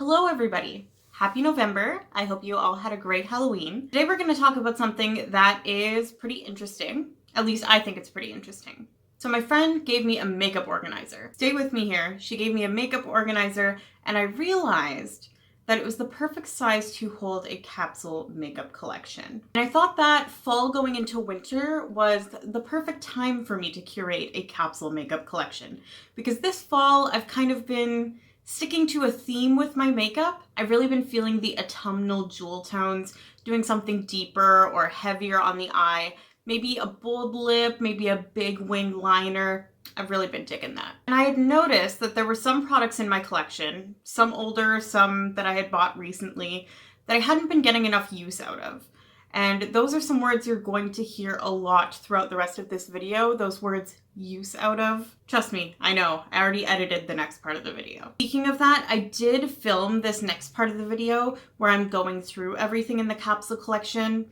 Hello everybody! Happy November! I hope you all had a great Halloween. Today we're going to talk about something that is pretty interesting. At least I think it's pretty interesting. So my friend gave me a makeup organizer. Stay with me here. She gave me a makeup organizer and I realized that it was the perfect size to hold a capsule makeup collection. And I thought that fall going into winter was the perfect time for me to curate a capsule makeup collection. Because this fall I've kind of been sticking to a theme with my makeup. I've really been feeling the autumnal jewel tones, doing something deeper or heavier on the eye, maybe a bold lip, maybe a big wing liner. I've really been digging that. And I had noticed that there were some products in my collection, some older, some that I had bought recently, that I hadn't been getting enough use out of. And those are some words you're going to hear a lot throughout the rest of this video. Those words, use out of. Trust me, I know, I already edited the next part of the video. Speaking of that, I did film this next part of the video where I'm going through everything in the capsule collection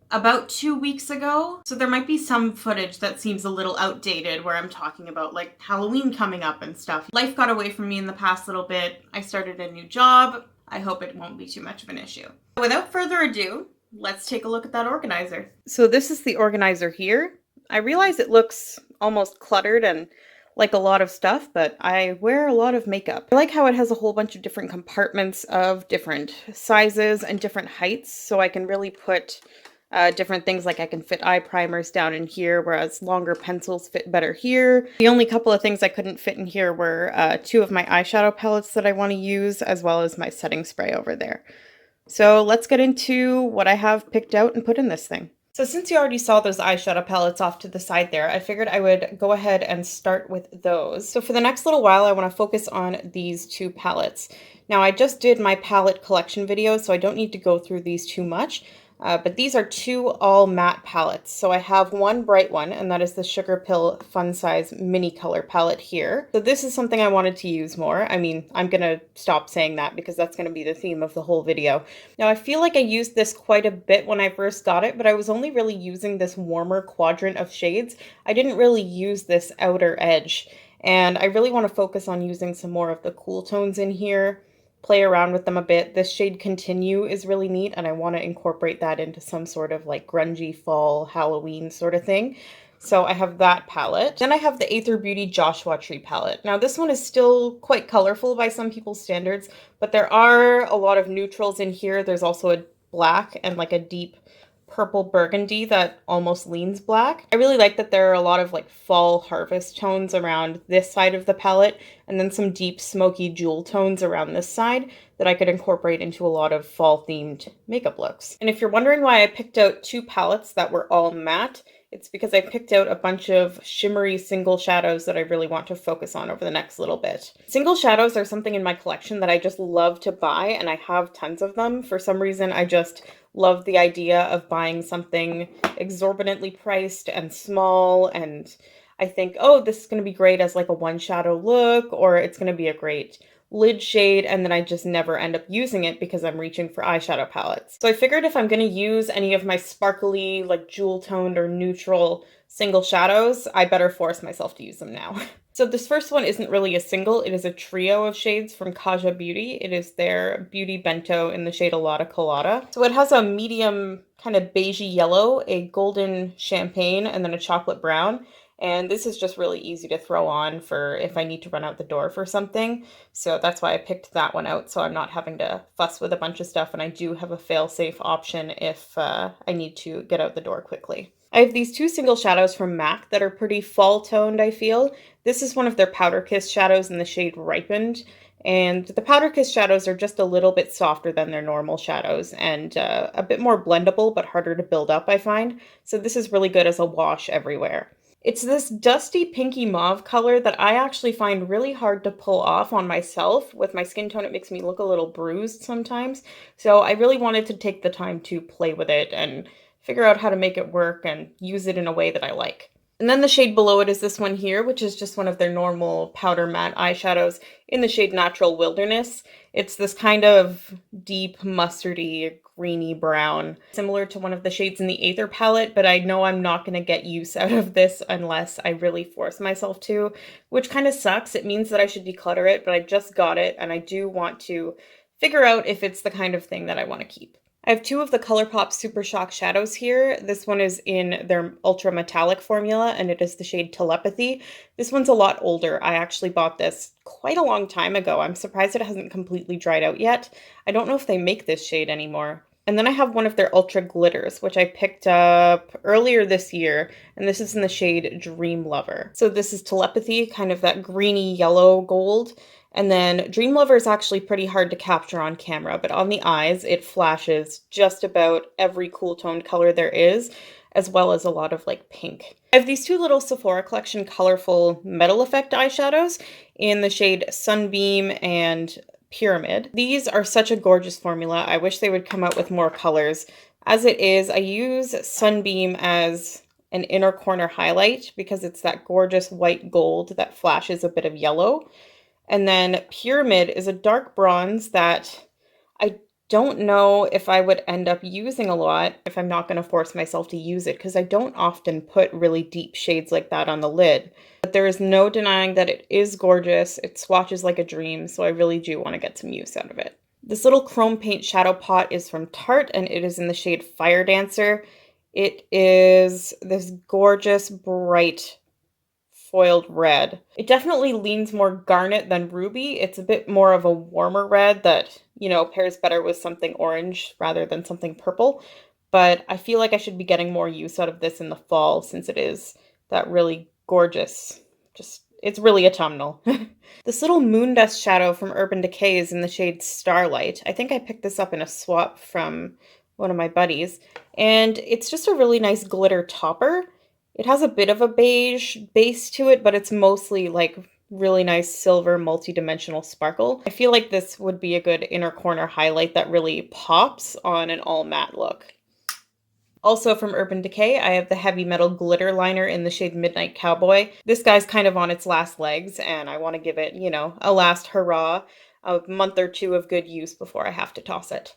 about 2 weeks ago. So there might be some footage that seems a little outdated where I'm talking about like Halloween coming up and stuff. Life got away from me in the past little bit. I started a new job. I hope it won't be too much of an issue. Without further ado, let's take a look at that organizer. So this is the organizer here. I realize it looks almost cluttered and like a lot of stuff, but I wear a lot of makeup. I like how it has a whole bunch of different compartments of different sizes and different heights, so I can really put different things, like I can fit eye primers down in here, whereas longer pencils fit better here. The only couple of things I couldn't fit in here were two of my eyeshadow palettes that I want to use, as well as my setting spray over there. So let's get into what I have picked out and put in this thing. So since you already saw those eyeshadow palettes off to the side there, I figured I would go ahead and start with those. So for the next little while, I want to focus on these two palettes. Now I just did my palette collection video, so I don't need to go through these too much. But these are two all matte palettes. So I have one bright one, and that is the Sugarpill Fun Size mini color palette here. So this is something I wanted to use more. I mean, I'm gonna stop saying that because that's gonna be the theme of the whole video. Now I feel like I used this quite a bit when I first got it, but I was only really using this warmer quadrant of shades. I didn't really use this outer edge. And I really want to focus on using some more of the cool tones in here. Play around with them a bit. This shade Continue is really neat, and I want to incorporate that into some sort of like grungy fall Halloween sort of thing. So I have that palette. Then I have the Aether Beauty Joshua Tree palette. Now this one is still quite colorful by some people's standards, but there are a lot of neutrals in here. There's also a black and like a deep purple burgundy that almost leans black. I really like that there are a lot of like fall harvest tones around this side of the palette, and then some deep smoky jewel tones around this side that I could incorporate into a lot of fall themed makeup looks. And if you're wondering why I picked out two palettes that were all matte, it's because I picked out a bunch of shimmery single shadows that I really want to focus on over the next little bit. Single shadows are something in my collection that I just love to buy, and I have tons of them. For some reason, I just love the idea of buying something exorbitantly priced and small, and I think, oh, this is going to be great as like a one shadow look, or it's going to be a great lid shade, and then I just never end up using it because I'm reaching for eyeshadow palettes. So I figured if I'm going to use any of my sparkly, like jewel toned or neutral single shadows, I better force myself to use them now. So this first one isn't really a single, it is a trio of shades from Kaja Beauty. It is their Beauty Bento in the shade Alada Colada. So it has a medium kind of beigey yellow, a golden champagne, and then a chocolate brown. And this is just really easy to throw on for if I need to run out the door for something. So that's why I picked that one out, so I'm not having to fuss with a bunch of stuff, and I do have a fail-safe option if I need to get out the door quickly. I have these two single shadows from MAC that are pretty fall toned, I feel. This is one of their Powder Kiss shadows in the shade Ripened. And the Powder Kiss shadows are just a little bit softer than their normal shadows and a bit more blendable but harder to build up, I find. So this is really good as a wash everywhere. It's this dusty pinky mauve color that I actually find really hard to pull off on myself. With my skin tone, it makes me look a little bruised sometimes. So I really wanted to take the time to play with it and figure out how to make it work and use it in a way that I like. And then the shade below it is this one here, which is just one of their normal powder matte eyeshadows in the shade Natural Wilderness. It's this kind of deep mustardy, greeny brown, similar to one of the shades in the Aether palette, but I know I'm not going to get use out of this unless I really force myself to, which kind of sucks. It means that I should declutter it, but I just got it and I do want to figure out if it's the kind of thing that I want to keep. I have two of the Colourpop Super Shock shadows here. This one is in their ultra metallic formula, and it is the shade Telepathy. This one's a lot older. I actually bought this quite a long time ago. I'm surprised it hasn't completely dried out yet. I don't know if they make this shade anymore. And then I have one of their ultra glitters, which I picked up earlier this year, and this is in the shade Dream Lover. So this is Telepathy, kind of that greeny yellow gold. And then Dream Lover is actually pretty hard to capture on camera, but on the eyes, it flashes just about every cool toned color there is, as well as a lot of like pink. I have these two little Sephora Collection colorful metal effect eyeshadows in the shade Sunbeam and Pyramid. These are such a gorgeous formula. I wish they would come out with more colors. As it is, I use Sunbeam as an inner corner highlight because it's that gorgeous white gold that flashes a bit of yellow. And then Pyramid is a dark bronze that I don't know if I would end up using a lot if I'm not going to force myself to use it, because I don't often put really deep shades like that on the lid. But there is no denying that it is gorgeous. It swatches like a dream, so I really do want to get some use out of it. This little chrome paint shadow pot is from Tarte, and it is in the shade Fire Dancer. It is this gorgeous, bright foiled red. It definitely leans more garnet than ruby. It's a bit more of a warmer red that, you know, pairs better with something orange rather than something purple. But I feel like I should be getting more use out of this in the fall since it is that really gorgeous, it's really autumnal. This little moon dust shadow from Urban Decay is in the shade Starlight. I think I picked this up in a swap from one of my buddies, and it's just a really nice glitter topper. It has a bit of a beige base to it, but it's mostly like really nice silver multi-dimensional sparkle. I feel like this would be a good inner corner highlight that really pops on an all matte look. Also from Urban Decay, I have the Heavy Metal Glitter Liner in the shade Midnight Cowboy. This guy's kind of on its last legs, and I want to give it, you know, a last hurrah, a month or two of good use before I have to toss it.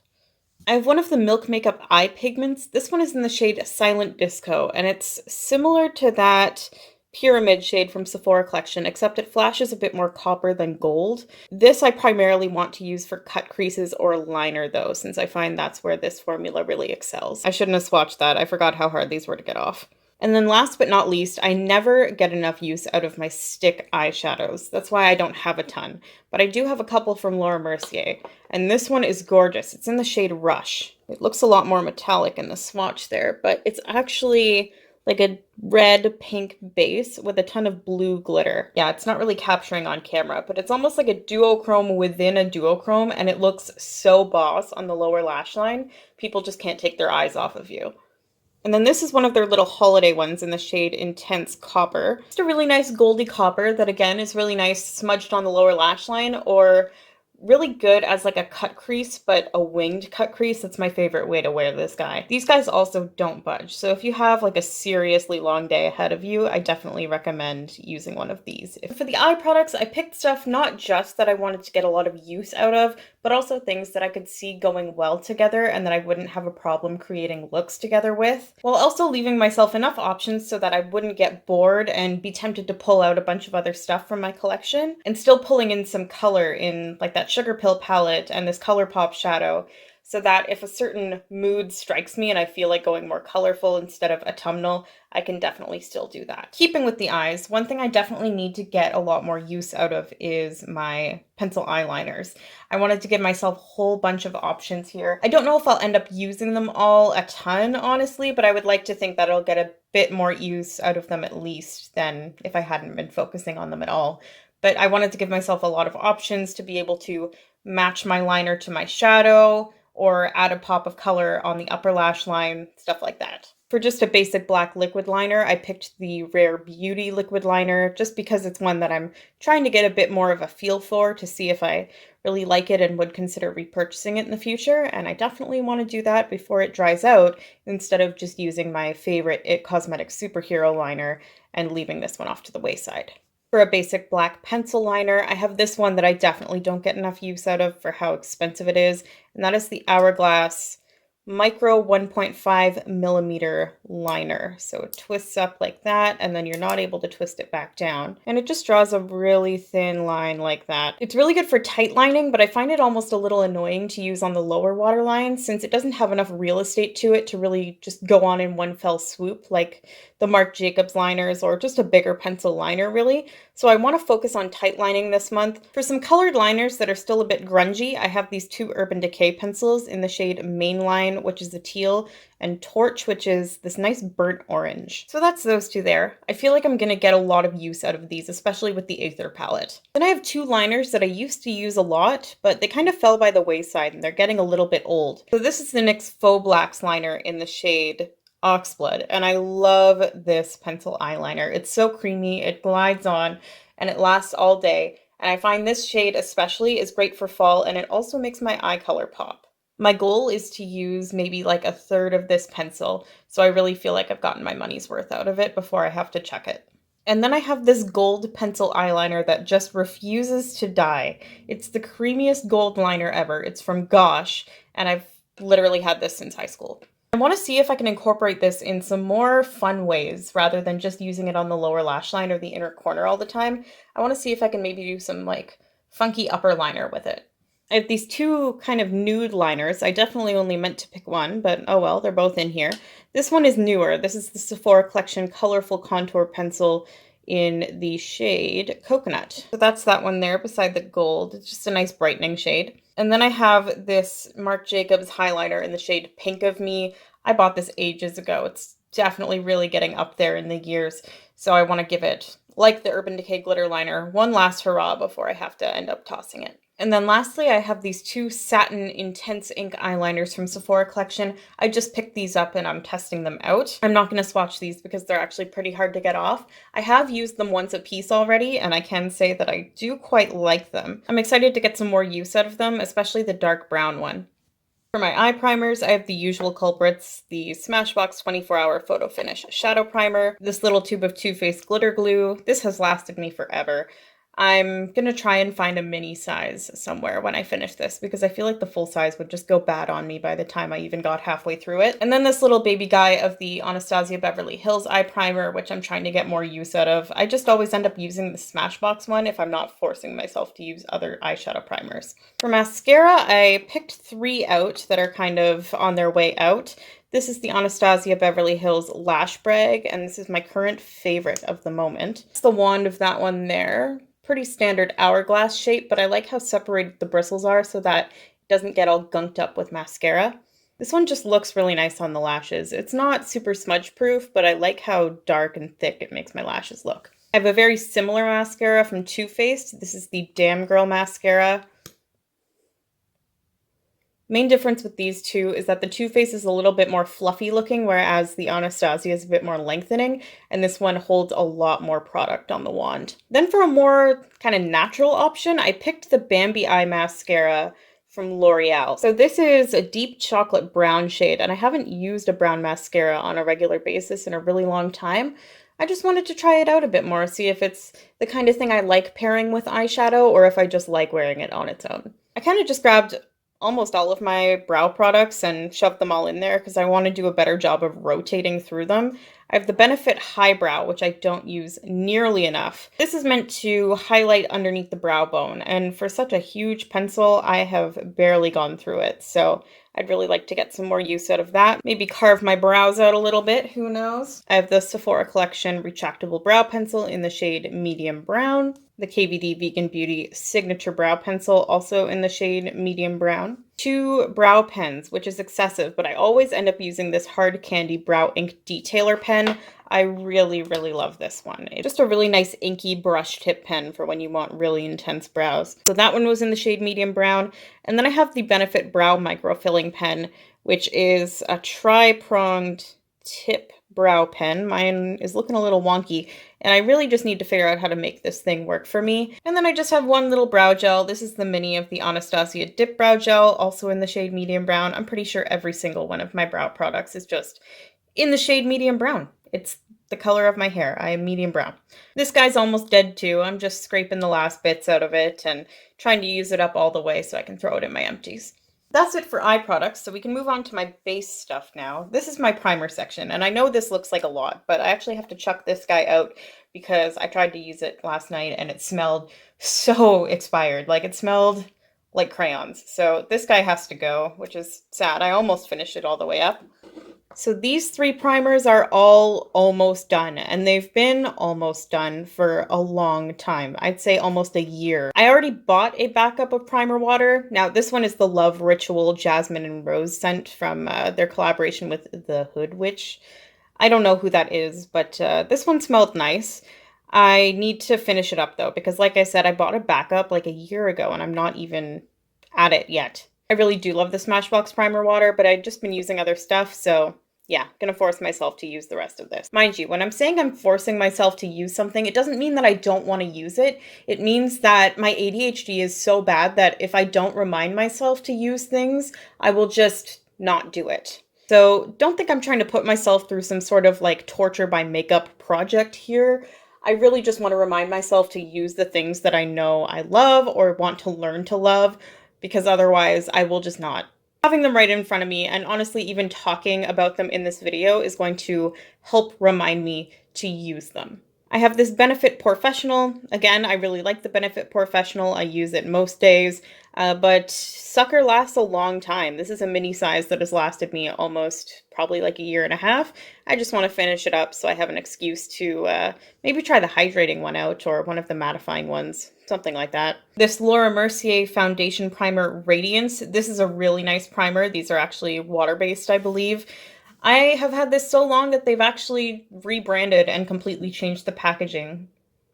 I have one of the Milk Makeup eye pigments. This one is in the shade Silent Disco, and it's similar to that Pyramid shade from Sephora Collection, except it flashes a bit more copper than gold. This I primarily want to use for cut creases or liner though, since I find that's where this formula really excels. I shouldn't have swatched that. I forgot how hard these were to get off. And then last but not least, I never get enough use out of my stick eyeshadows. That's why I don't have a ton. But I do have a couple from Laura Mercier. And this one is gorgeous. It's in the shade Rush. It looks a lot more metallic in the swatch there, but it's actually like a red pink base with a ton of blue glitter. Yeah, it's not really capturing on camera, but it's almost like a duochrome within a duochrome, and it looks so boss on the lower lash line. People just can't take their eyes off of you. And then this is one of their little holiday ones in the shade Intense Copper. Just a really nice goldy copper that again is really nice smudged on the lower lash line, or really good as like a cut crease, but a winged cut crease. That's my favorite way to wear this guy. These guys also don't budge. So if you have like a seriously long day ahead of you, I definitely recommend using one of these. For the eye products, I picked stuff not just that I wanted to get a lot of use out of, but also things that I could see going well together and that I wouldn't have a problem creating looks together with, while also leaving myself enough options so that I wouldn't get bored and be tempted to pull out a bunch of other stuff from my collection, and still pulling in some color in like that Sugarpill palette and this Colourpop shadow, so that if a certain mood strikes me and I feel like going more colorful instead of autumnal, I can definitely still do that. Keeping with the eyes, one thing I definitely need to get a lot more use out of is my pencil eyeliners. I wanted to give myself a whole bunch of options here. I don't know if I'll end up using them all a ton, honestly, but I would like to think that I'll get a bit more use out of them at least than if I hadn't been focusing on them at all. But I wanted to give myself a lot of options to be able to match my liner to my shadow, or add a pop of color on the upper lash line, stuff like that. For just a basic black liquid liner, I picked the Rare Beauty liquid liner just because it's one that I'm trying to get a bit more of a feel for to see if I really like it and would consider repurchasing it in the future, and I definitely want to do that before it dries out instead of just using my favorite IT Cosmetics Superhero liner and leaving this one off to the wayside. For a basic black pencil liner, I have this one that I definitely don't get enough use out of for how expensive it is, and that is the Hourglass micro 1.5 millimeter liner. So it twists up like that, and then you're not able to twist it back down. And it just draws a really thin line like that. It's really good for tight lining, but I find it almost a little annoying to use on the lower waterline since it doesn't have enough real estate to it to really just go on in one fell swoop like the Marc Jacobs liners or just a bigger pencil liner really. So I want to focus on tight lining this month. For some colored liners that are still a bit grungy, I have these two Urban Decay pencils in the shade Mainline, which is a teal, and Torch, which is this nice burnt orange. So that's those two there. I feel like I'm going to get a lot of use out of these, especially with the Aether palette. Then I have two liners that I used to use a lot, but they kind of fell by the wayside and they're getting a little bit old. So this is the NYX Faux Blacks liner in the shade Oxblood, and I love this pencil eyeliner. It's so creamy, it glides on, and it lasts all day. And I find this shade especially is great for fall, and it also makes my eye color pop. My goal is to use maybe like a third of this pencil, so I really feel like I've gotten my money's worth out of it before I have to check it. And then I have this gold pencil eyeliner that just refuses to die. It's the creamiest gold liner ever. It's from Gosh, and I've literally had this since high school. I want to see if I can incorporate this in some more fun ways rather than just using it on the lower lash line or the inner corner all the time. I want to see if I can maybe do some like funky upper liner with it. I have these two kind of nude liners. I definitely only meant to pick one, but oh well, they're both in here. This one is newer. This is the Sephora Collection Colorful Contour Pencil in the shade Coconut. So that's that one there beside the gold. It's just a nice brightening shade. And then I have this Marc Jacobs highlighter in the shade Pink of Me. I bought this ages ago. It's definitely really getting up there in the years. So I want to give it, like the Urban Decay glitter liner, one last hurrah before I have to end up tossing it. And then lastly, I have these two Satin Intense Ink eyeliners from Sephora Collection. I just picked these up and I'm testing them out. I'm not going to swatch these because they're actually pretty hard to get off. I have used them once a piece already, and I can say that I do quite like them. I'm excited to get some more use out of them, especially the dark brown one. For my eye primers, I have the usual culprits, the Smashbox 24-Hour Photo Finish Shadow Primer, this little tube of Too Faced glitter glue. This has lasted me forever. I'm gonna try and find a mini size somewhere when I finish this because I feel like the full size would just go bad on me by the time I even got halfway through it. And then this little baby guy of the Anastasia Beverly Hills eye primer, which I'm trying to get more use out of. I just always end up using the Smashbox one if I'm not forcing myself to use other eyeshadow primers. For mascara, I picked 3 out that are kind of on their way out. This is the Anastasia Beverly Hills Lash Brag, and this is my current favorite of the moment. It's the wand of that one there. Pretty standard hourglass shape, but I like how separated the bristles are so that it doesn't get all gunked up with mascara. This one just looks really nice on the lashes. It's not super smudge proof, but I like how dark and thick it makes my lashes look. I have a very similar mascara from Too Faced. This is the Damn Girl mascara. Main difference with these two is that the Too Faced is a little bit more fluffy looking, whereas the Anastasia is a bit more lengthening, and this one holds a lot more product on the wand. Then for a more kind of natural option, I picked the Bambi Eye Mascara from L'Oreal. So this is a deep chocolate brown shade, and I haven't used a brown mascara on a regular basis in a really long time. I just wanted to try it out a bit more, see if it's the kind of thing I like pairing with eyeshadow, or if I just like wearing it on its own. I kind of just grabbed almost all of my brow products and shoved them all in there because I want to do a better job of rotating through them. I have the Benefit Highbrow, which I don't use nearly enough. This is meant to highlight underneath the brow bone, and for such a huge pencil, I have barely gone through it, so I'd really like to get some more use out of that. Maybe carve my brows out a little bit, who knows? I have the Sephora Collection Retractable Brow Pencil in the shade Medium Brown. The KVD Vegan Beauty Signature Brow Pencil, also in the shade Medium Brown. 2 brow pens, which is excessive, but I always end up using this Hard Candy Brow Ink Detailer pen. I really, really love this one. It's just a really nice inky brush tip pen for when you want really intense brows. So that one was in the shade Medium Brown. And then I have the Benefit Brow Microfilling Pen, which is a tri-pronged tip brow pen. Mine is looking a little wonky, and I really just need to figure out how to make this thing work for me. And then I just have one little brow gel. This is the mini of the Anastasia Dip Brow Gel, also in the shade Medium Brown. I'm pretty sure every single one of my brow products is just in the shade Medium Brown. It's the color of my hair. I am medium brown. This guy's almost dead too. I'm just scraping the last bits out of it and trying to use it up all the way so I can throw it in my empties. That's it for eye products, so we can move on to my base stuff now. This is my primer section, and I know this looks like a lot, but I actually have to chuck this guy out because I tried to use it last night and it smelled so expired. Like, it smelled like crayons. So this guy has to go, which is sad. I almost finished it all the way up. So these three primers are all almost done, and they've been almost done for a long time. I'd say almost a year. I already bought a backup of primer water. Now this one is the Love Ritual Jasmine and Rose scent from their collaboration with the Hood Witch. I don't know who that is, but this one smelled nice. I need to finish it up though, because like I said, I bought a backup like a year ago and I'm not even at it yet. I really do love the Smashbox primer water, but I've just been using other stuff, so yeah, gonna force myself to use the rest of this. Mind you, when I'm saying I'm forcing myself to use something, it doesn't mean that I don't want to use it. It means that my ADHD is so bad that if I don't remind myself to use things, I will just not do it. So don't think I'm trying to put myself through some sort of like torture by makeup project here. I really just want to remind myself to use the things that I know I love or want to learn to love, because otherwise I will just not. Having them right in front of me, and honestly even talking about them in this video, is going to help remind me to use them. I have this Benefit Porefessional. Again, I really like the Benefit Porefessional. I use it most days, but sucker lasts a long time. This is a mini size that has lasted me almost probably like a year and a half. I just want to finish it up so I have an excuse to maybe try the hydrating one out or one of the mattifying ones, something like that. This Laura Mercier Foundation Primer Radiance. This is a really nice primer. These are actually water-based, I believe. I have had this so long that they've actually rebranded and completely changed the packaging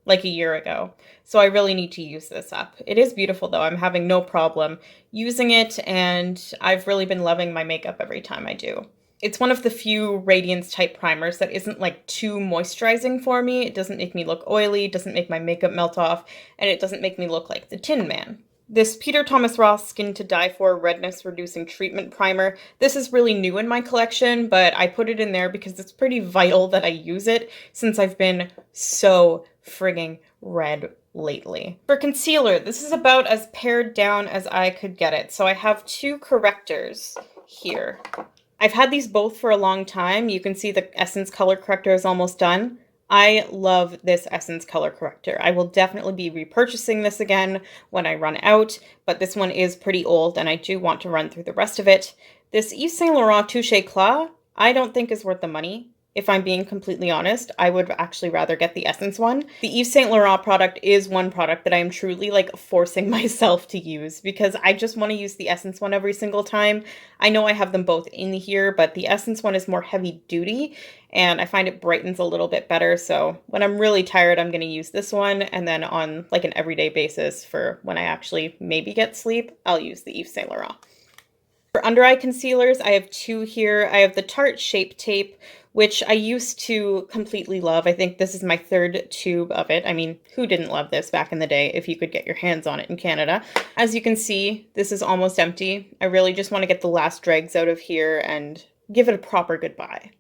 like a year ago. So I really need to use this up. It is beautiful though. I'm having no problem using it, and I've really been loving my makeup every time I do. It's one of the few radiance type primers that isn't like too moisturizing for me. It doesn't make me look oily, doesn't make my makeup melt off, and it doesn't make me look like the Tin Man. This Peter Thomas Roth Skin to Die For Redness Reducing Treatment Primer. This is really new in my collection, but I put it in there because it's pretty vital that I use it since I've been so frigging red lately. For concealer, this is about as pared down as I could get it. So I have two correctors here. I've had these both for a long time. You can see the Essence Color Corrector is almost done. I love this Essence Color Corrector. I will definitely be repurchasing this again when I run out, but this one is pretty old and I do want to run through the rest of it. This Yves Saint Laurent Touche Éclat, I don't think is worth the money. If I'm being completely honest, I would actually rather get the Essence one. The Yves Saint Laurent product is one product that I am truly like forcing myself to use because I just want to use the Essence one every single time. I know I have them both in here, but the Essence one is more heavy duty and I find it brightens a little bit better. So when I'm really tired, I'm going to use this one. And then on like an everyday basis for when I actually maybe get sleep, I'll use the Yves Saint Laurent. For under eye concealers, I have two here. I have the Tarte Shape Tape, which I used to completely love. I think this is my third tube of it. I mean, who didn't love this back in the day if you could get your hands on it in Canada? As you can see, this is almost empty. I really just want to get the last dregs out of here and give it a proper goodbye.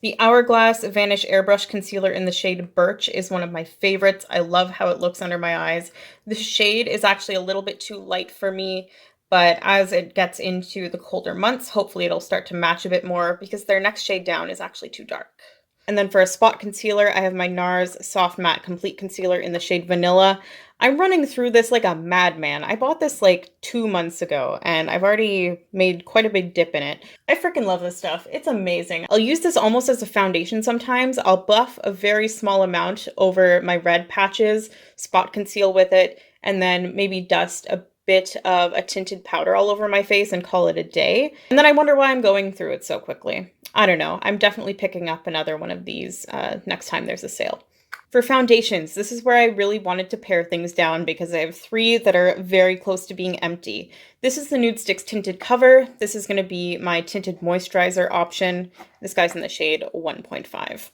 The Hourglass Vanish Airbrush Concealer in the shade Birch is one of my favorites. I love how it looks under my eyes. The shade is actually a little bit too light for me, but as it gets into the colder months, hopefully it'll start to match a bit more because their next shade down is actually too dark. And then for a spot concealer, I have my NARS Soft Matte Complete Concealer in the shade Vanilla. I'm running through this like a madman. I bought this like 2 months ago and I've already made quite a big dip in it. I freaking love this stuff. It's amazing. I'll use this almost as a foundation sometimes. I'll buff a very small amount over my red patches, spot conceal with it, and then maybe dust a bit of a tinted powder all over my face and call it a day. And then I wonder why I'm going through it so quickly. I don't know. I'm definitely picking up another one of these next time there's a sale. For foundations, this is where I really wanted to pare things down because I have three that are very close to being empty. This is the Nude Stix Tinted Cover. This is going to be my tinted moisturizer option. This guy's in the shade 1.5.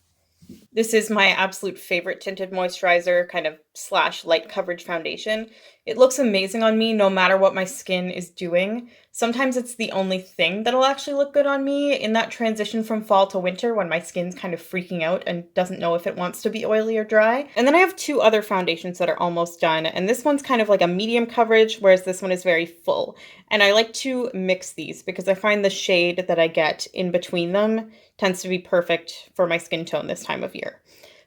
This is my absolute favorite tinted moisturizer, kind of slash light coverage foundation. It looks amazing on me no matter what my skin is doing. Sometimes it's the only thing that'll actually look good on me in that transition from fall to winter when my skin's kind of freaking out and doesn't know if it wants to be oily or dry. And then I have two other foundations that are almost done, and this one's kind of like a medium coverage, whereas this one is very full. And I like to mix these because I find the shade that I get in between them tends to be perfect for my skin tone this time of year.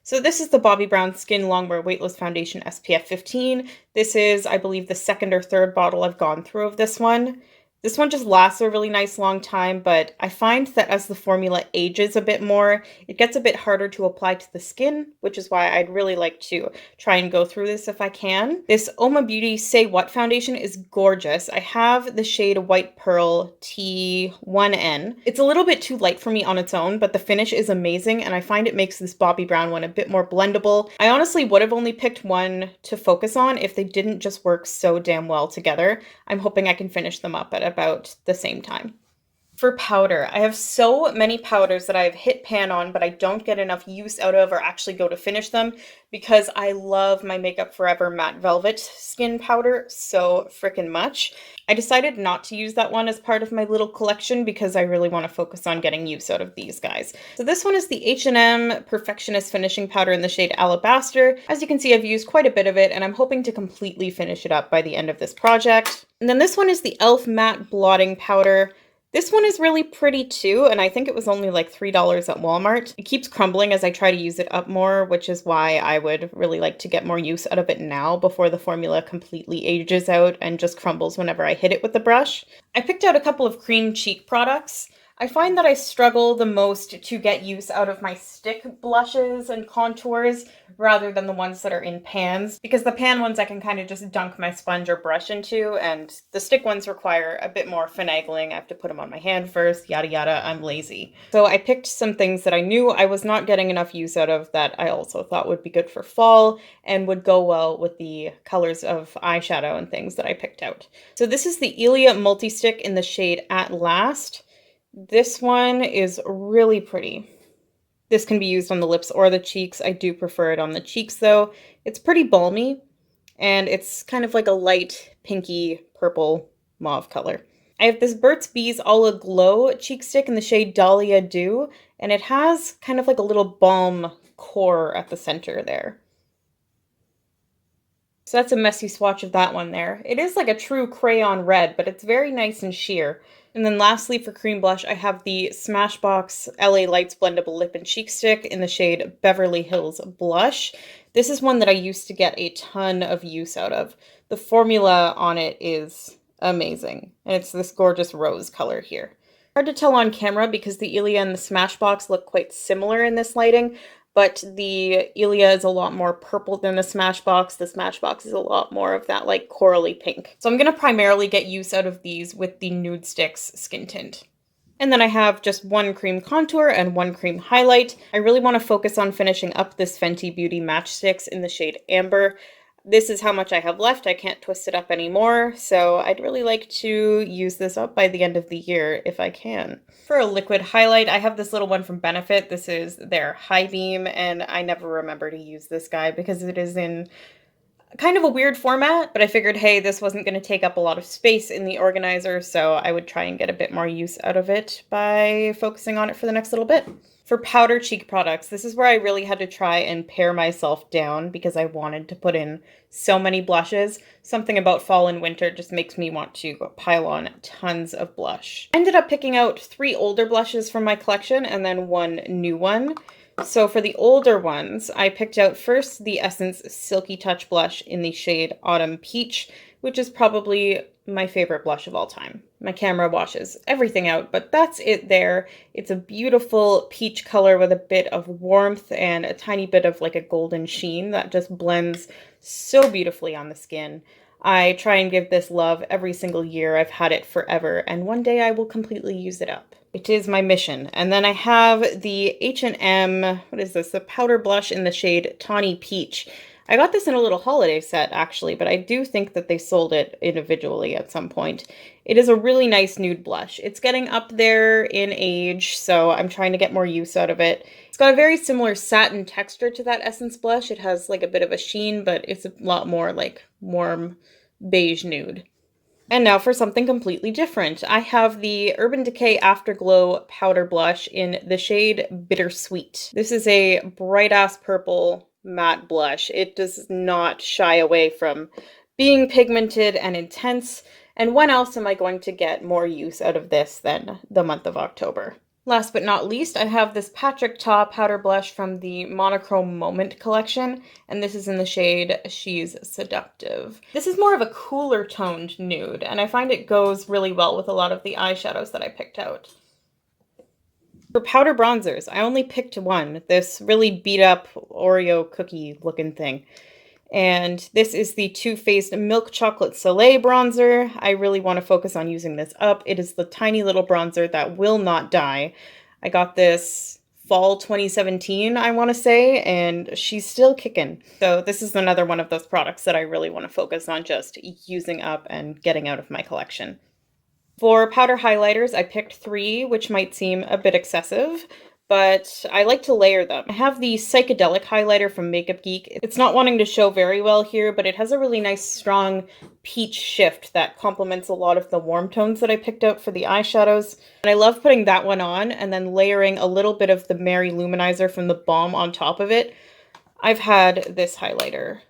So this is the Bobbi Brown Skin Longwear Weightless Foundation SPF 15. This is, I believe, the second or third bottle I've gone through of this one. This one just lasts a really nice long time, but I find that as the formula ages a bit more, it gets a bit harder to apply to the skin, which is why I'd really like to try and go through this if I can. This Oma Beauty Say What foundation is gorgeous. I have the shade White Pearl T1N. It's a little bit too light for me on its own, but the finish is amazing, and I find it makes this Bobbi Brown one a bit more blendable. I honestly would have only picked one to focus on if they didn't just work so damn well together. I'm hoping I can finish them up at about the same time. For powder, I have so many powders that I have hit pan on, but I don't get enough use out of or actually go to finish them because I love my Makeup Forever Matte Velvet Skin Powder so freaking much. I decided not to use that one as part of my little collection because I really want to focus on getting use out of these guys. So this one is the H&M Perfectionist Finishing Powder in the shade Alabaster. As you can see, I've used quite a bit of it, and I'm hoping to completely finish it up by the end of this project. And then this one is the e.l.f. Matte Blotting Powder. This one is really pretty too, and I think it was only like $3 at Walmart. It keeps crumbling as I try to use it up more, which is why I would really like to get more use out of it now before the formula completely ages out and just crumbles whenever I hit it with the brush. I picked out a couple of cream cheek products. I find that I struggle the most to get use out of my stick blushes and contours rather than the ones that are in pans, because the pan ones I can kind of just dunk my sponge or brush into, and the stick ones require a bit more finagling. I have to put them on my hand first, yada yada. I'm lazy. So I picked some things that I knew I was not getting enough use out of that I also thought would be good for fall and would go well with the colors of eyeshadow and things that I picked out. So this is the Ilia Multi-Stick in the shade At Last. This one is really pretty. This can be used on the lips or the cheeks. I do prefer it on the cheeks though. It's pretty balmy, and it's kind of like a light pinky purple mauve color. I have this Burt's Bees All Aglow cheek stick in the shade Dahlia Dew, and it has kind of like a little balm core at the center there. So that's a messy swatch of that one there. It is like a true crayon red, but it's very nice and sheer. And then lastly for cream blush, I have the Smashbox LA Lights Blendable Lip and Cheek Stick in the shade Beverly Hills Blush. This is one that I used to get a ton of use out of. The formula on it is amazing, and it's this gorgeous rose color here. Hard to tell on camera because the Ilia and the Smashbox look quite similar in this lighting, but the Ilia is a lot more purple than the Smashbox. The Smashbox is a lot more of that like corally pink. So I'm going to primarily get use out of these with the Nude Stix skin tint. And then I have just one cream contour and one cream highlight. I really want to focus on finishing up this Fenty Beauty Matchsticks in the shade Amber. This is how much I have left. I can't twist it up anymore, so I'd really like to use this up by the end of the year if I can. For a liquid highlight, I have this little one from Benefit. This is their High Beam, and I never remember to use this guy because it is in kind of a weird format, but I figured, hey, this wasn't going to take up a lot of space in the organizer, so I would try and get a bit more use out of it by focusing on it for the next little bit. For powder cheek products, this is where I really had to try and pare myself down because I wanted to put in so many blushes. Something about fall and winter just makes me want to pile on tons of blush. I ended up picking out 3 older blushes from my collection and then 1 new one. So for the older ones, I picked out first the Essence Silky Touch blush in the shade Autumn Peach, which is probably my favorite blush of all time. My camera washes everything out, but that's it there. It's a beautiful peach color with a bit of warmth and a tiny bit of like a golden sheen that just blends so beautifully on the skin. I try and give this love every single year. I've had it forever, and one day I will completely use it up. It is my mission. And then I have the H&M, what is this? The powder blush in the shade Tawny Peach. I got this in a little holiday set, actually, but I do think that they sold it individually at some point. It is a really nice nude blush. It's getting up there in age, so I'm trying to get more use out of it. It's got a very similar satin texture to that Essence blush. It has like a bit of a sheen, but it's a lot more like warm, beige nude. And now for something completely different. I have the Urban Decay Afterglow Powder Blush in the shade Bittersweet. This is a bright-ass purple matte blush. It does not shy away from being pigmented and intense. And when else am I going to get more use out of this than the month of October? Last but not least, I have this Patrick Ta powder blush from the Monochrome Moment collection, and this is in the shade She's Seductive. This is more of a cooler toned nude, and I find it goes really well with a lot of the eyeshadows that I picked out. For powder bronzers, I only picked one, this really beat up Oreo cookie looking thing. And this is the Too Faced Milk Chocolate Soleil bronzer. I really want to focus on using this up. It is the tiny little bronzer that will not die. I got this fall 2017, I want to say, and she's still kicking. So this is another one of those products that I really want to focus on just using up and getting out of my collection. For powder highlighters, I picked 3, which might seem a bit excessive, but I like to layer them. I have the Psychedelic highlighter from Makeup Geek. It's not wanting to show very well here, but it has a really nice strong peach shift that complements a lot of the warm tones that I picked out for the eyeshadows. And I love putting that one on and then layering a little bit of the Mary Luminizer from the Balm on top of it. I've had this highlighter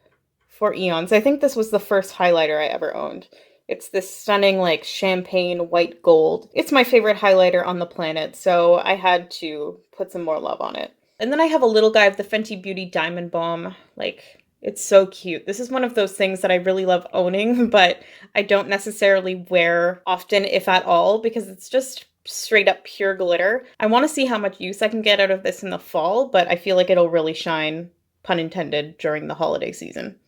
for eons. I think this was the first highlighter I ever owned. It's this stunning, like, champagne white gold. It's my favorite highlighter on the planet, so I had to put some more love on it. And then I have a little guy of the Fenty Beauty Diamond Balm. Like, it's so cute. This is one of those things that I really love owning, but I don't necessarily wear often, if at all, because it's just straight up pure glitter. I want to see how much use I can get out of this in the fall, but I feel like it'll really shine, pun intended, during the holiday season.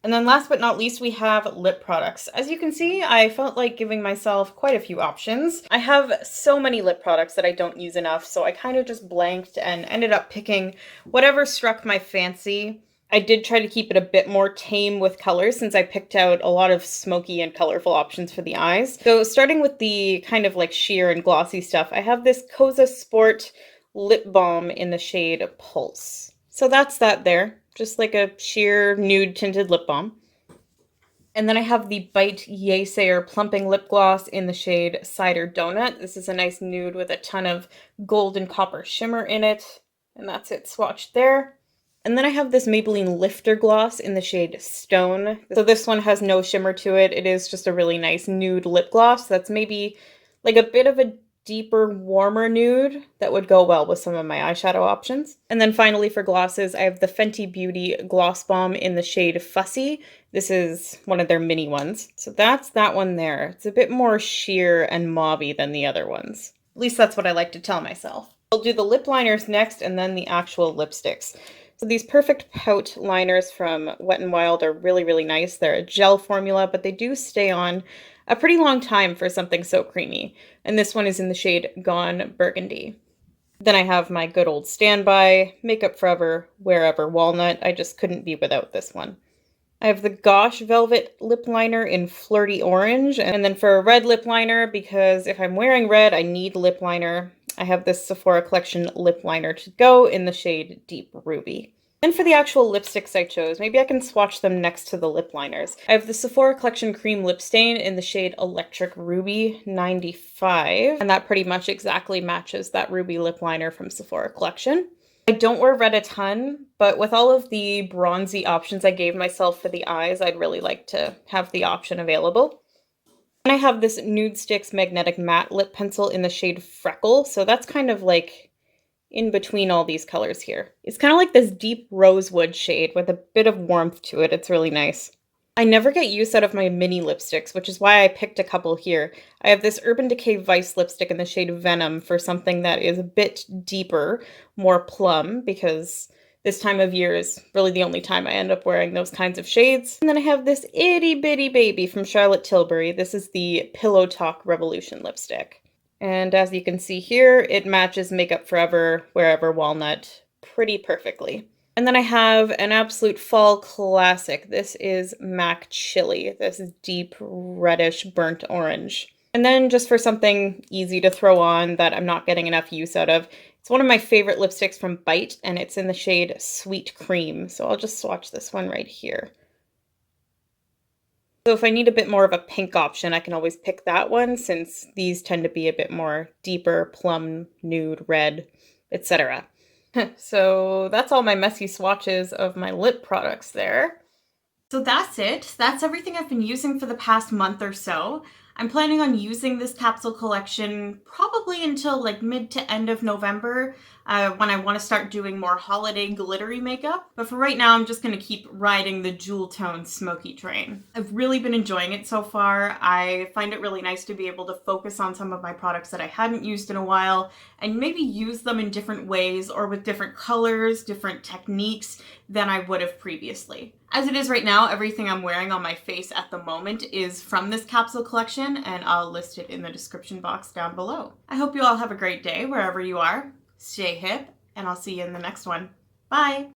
And then last but not least, we have lip products. As you can see, I felt like giving myself quite a few options. I have so many lip products that I don't use enough, so I kind of just blanked and ended up picking whatever struck my fancy. I did try to keep it a bit more tame with colors since I picked out a lot of smoky and colorful options for the eyes. So starting with the kind of like sheer and glossy stuff, I have this Koza Sport lip balm in the shade Pulse. So that's that there. Just like a sheer nude tinted lip balm. And then I have the Bite Yeasayer Plumping Lip Gloss in the shade Cider Donut. This is a nice nude with a ton of gold and copper shimmer in it. And that's it swatched there. And then I have this Maybelline Lifter Gloss in the shade Stone. So this one has no shimmer to it. It is just a really nice nude lip gloss that's maybe like a bit of a deeper, warmer nude that would go well with some of my eyeshadow options. And then finally for glosses, I have the Fenty Beauty Gloss Bomb in the shade Fussy. This is one of their mini ones. So that's that one there. It's a bit more sheer and mauvey than the other ones. At least that's what I like to tell myself. I'll do the lip liners next and then the actual lipsticks. So these Perfect Pout liners from Wet n Wild are really, really nice. They're a gel formula, but they do stay on a pretty long time for something so creamy. And this one is in the shade Gone Burgundy. Then I have my good old standby, Makeup Forever, Wherever Walnut. I just couldn't be without this one. I have the Gosh Velvet lip liner in Flirty Orange. And then for a red lip liner, because if I'm wearing red, I need lip liner, I have this Sephora Collection lip liner to go in the shade Deep Ruby. And for the actual lipsticks I chose, maybe I can swatch them next to the lip liners. I have the Sephora Collection Cream Lip Stain in the shade Electric Ruby 95, and that pretty much exactly matches that ruby lip liner from Sephora Collection. I don't wear red a ton, but with all of the bronzy options I gave myself for the eyes, I'd really like to have the option available. And I have this Nude Stix Magnetic Matte Lip Pencil in the shade Freckle, so that's kind of like in between all these colors here. It's kind of like this deep rosewood shade with a bit of warmth to it. It's really nice. I never get use out of my mini lipsticks, which is why I picked a couple here. I have this Urban Decay Vice lipstick in the shade Venom for something that is a bit deeper, more plum, because this time of year is really the only time I end up wearing those kinds of shades. And then I have this itty bitty baby from Charlotte Tilbury. This is the Pillow Talk Revolution lipstick. And as you can see here, it matches Makeup Forever, Wherever Walnut pretty perfectly. And then I have an absolute fall classic. This is MAC Chili. This is deep reddish burnt orange. And then just for something easy to throw on that I'm not getting enough use out of, it's one of my favorite lipsticks from Bite, and it's in the shade Sweet Cream. So I'll just swatch this one right here. So if I need a bit more of a pink option, I can always pick that one since these tend to be a bit more deeper plum, nude, red, etc. So that's all my messy swatches of my lip products there. So that's it. That's everything I've been using for the past month or so. I'm planning on using this capsule collection probably until like mid to end of November when I want to start doing more holiday glittery makeup. But for right now, I'm just going to keep riding the jewel tone smoky train. I've really been enjoying it so far. I find it really nice to be able to focus on some of my products that I hadn't used in a while and maybe use them in different ways or with different colors, different techniques than I would have previously. As it is right now, everything I'm wearing on my face at the moment is from this capsule collection, and I'll list it in the description box down below. I hope you all have a great day wherever you are. Stay hip, and I'll see you in the next one. Bye!